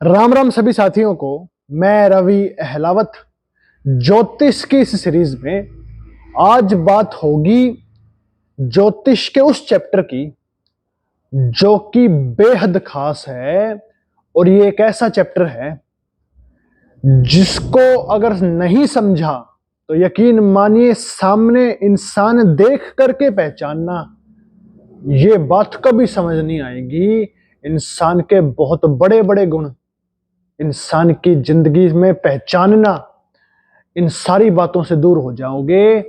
राम राम सभी साथियों को। मैं रवि अहलावत। ज्योतिष की इस सीरीज में आज बात होगी ज्योतिष के उस चैप्टर की जो कि बेहद खास है। और ये एक ऐसा चैप्टर है जिसको अगर नहीं समझा तो यकीन मानिए सामने इंसान देख करके पहचानना, ये बात कभी समझ नहीं आएगी। इंसान के बहुत बड़े बड़े गुण इंसान की जिंदगी में पहचानना, इन सारी बातों से दूर हो जाओगे।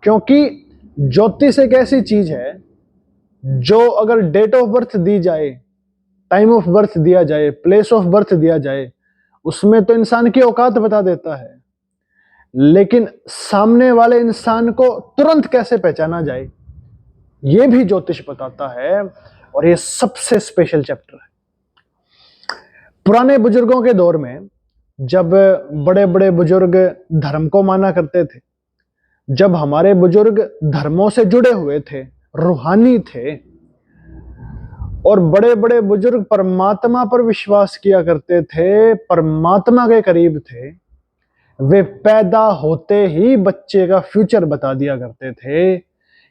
क्योंकि ज्योतिष एक ऐसी चीज है जो अगर डेट ऑफ बर्थ दी जाए, टाइम ऑफ बर्थ दिया जाए, प्लेस ऑफ बर्थ दिया जाए, उसमें तो इंसान की औकात बता देता है। लेकिन सामने वाले इंसान को तुरंत कैसे पहचाना जाए, यह भी ज्योतिष बताता है। और यह सबसे स्पेशल चैप्टर है। पुराने बुजुर्गों के दौर में जब बड़े बड़े बुजुर्ग धर्म को माना करते थे, जब हमारे बुजुर्ग धर्मों से जुड़े हुए थे, रूहानी थे, और बड़े बड़े बुजुर्ग परमात्मा पर विश्वास किया करते थे, परमात्मा के करीब थे, वे पैदा होते ही बच्चे का फ्यूचर बता दिया करते थे।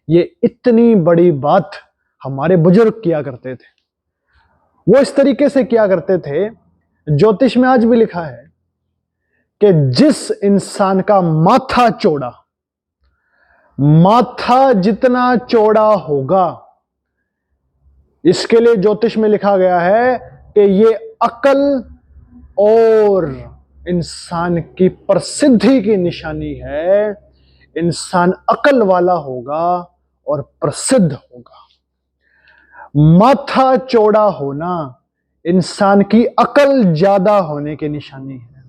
ये इतनी बड़ी बात हमारे बुजुर्ग किया करते थे। वो इस तरीके से किया करते थे, ज्योतिष में आज भी लिखा है कि जिस इंसान का माथा चौड़ा, माथा जितना चौड़ा होगा, इसके लिए ज्योतिष में लिखा गया है कि ये अकल और इंसान की प्रसिद्धि की निशानी है। इंसान अकल वाला होगा और प्रसिद्ध होगा। माथा चौड़ा होना इंसान की अकल ज्यादा होने की निशानी है।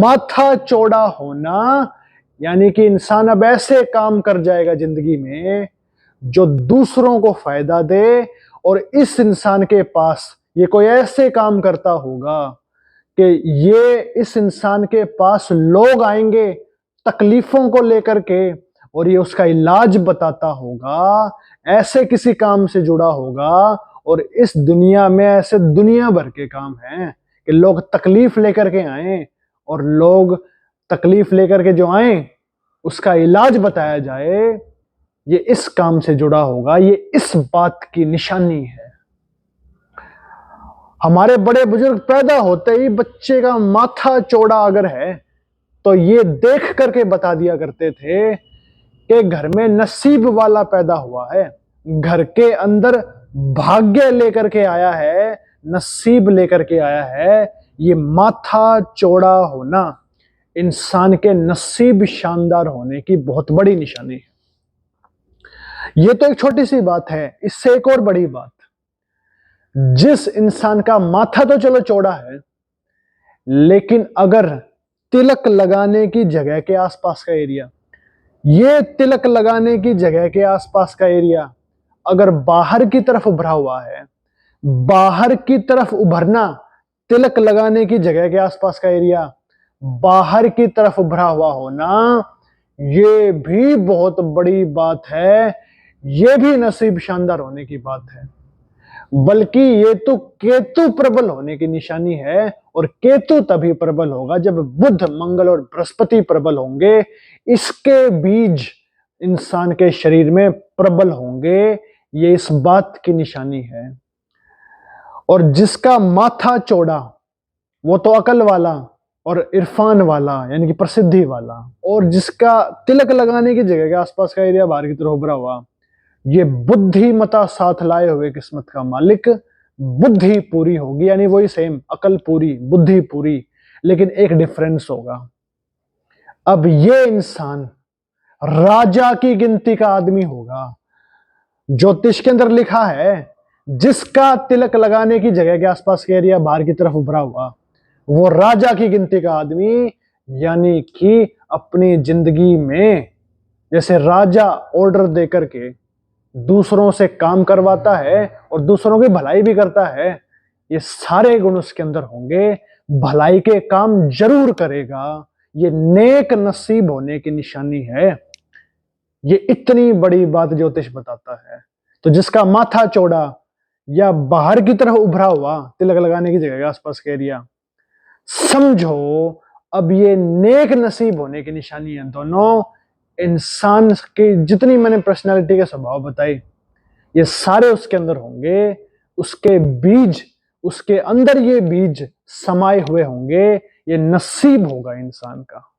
माथा चौड़ा होना यानी कि इंसान अब ऐसे काम कर जाएगा जिंदगी में जो दूसरों को फायदा दे, और इस इंसान के पास ये कोई ऐसे काम करता होगा कि ये इस इंसान के पास लोग आएंगे तकलीफों को लेकर के, और ये उसका इलाज बताता होगा। ऐसे किसी काम से जुड़ा होगा। और इस दुनिया में ऐसे दुनिया भर के काम हैं कि लोग तकलीफ लेकर के आए, और लोग तकलीफ लेकर के जो आए उसका इलाज बताया जाए, ये इस काम से जुड़ा होगा। ये इस बात की निशानी है। हमारे बड़े बुजुर्ग पैदा होते ही बच्चे का माथा चौड़ा अगर है तो ये देख करके बता दिया करते थे कि घर में नसीब वाला पैदा हुआ है, घर के अंदर भाग्य लेकर के आया है, नसीब लेकर के आया है। ये माथा चौड़ा होना इंसान के नसीब शानदार होने की बहुत बड़ी निशानी है। ये तो एक छोटी सी बात है। इससे एक और बड़ी बात, जिस इंसान का माथा तो चलो चौड़ा है, लेकिन अगर तिलक लगाने की जगह के आसपास का एरिया, ये तिलक लगाने की जगह के आसपास का एरिया अगर बाहर की तरफ उभरा हुआ है, बाहर की तरफ उभरना, तिलक लगाने की जगह के आसपास का एरिया बाहर की तरफ उभरा हुआ होना, ये भी बहुत बड़ी बात है। ये भी नसीब शानदार होने की बात है। बल्कि ये तो केतु प्रबल होने की निशानी है। और केतु तभी प्रबल होगा जब बुध, मंगल और बृहस्पति प्रबल होंगे। इसके बीज इंसान के शरीर में प्रबल होंगे। ये इस बात की निशानी है। और जिसका माथा चौड़ा, वो तो अकल वाला और इरफान वाला यानी कि प्रसिद्धि वाला, और जिसका तिलक लगाने की जगह के आसपास का एरिया बाहर की तरफ उभरा हुआ, ये बुद्धिमता साथ लाए हुए किस्मत का मालिक। बुद्धि पूरी होगी, यानी वही सेम, अकल पूरी, बुद्धि पूरी, लेकिन एक डिफरेंस होगा। अब ये इंसान राजा की गिनती का आदमी होगा। ज्योतिष के अंदर लिखा है जिसका तिलक लगाने की जगह के आसपास के एरिया बाहर की तरफ उभरा हुआ, वो राजा की गिनती का आदमी। यानी कि अपनी जिंदगी में जैसे राजा ऑर्डर देकर के दूसरों से काम करवाता है और दूसरों की भलाई भी करता है, ये सारे गुण उसके अंदर होंगे। भलाई के काम जरूर करेगा। ये नेक नसीब होने की निशानी है। ये इतनी बड़ी बात ज्योतिष बताता है। तो जिसका माथा चौड़ा, या बाहर की तरफ उभरा हुआ तिलक लगाने की जगह के आसपास का एरिया, समझो अब ये नेक नसीब होने की निशानी है। दोनों इंसान की जितनी मैंने पर्सनालिटी के स्वभाव बताए, ये सारे उसके अंदर होंगे। उसके बीज, उसके अंदर ये बीज समाये हुए होंगे। ये नसीब होगा इंसान का।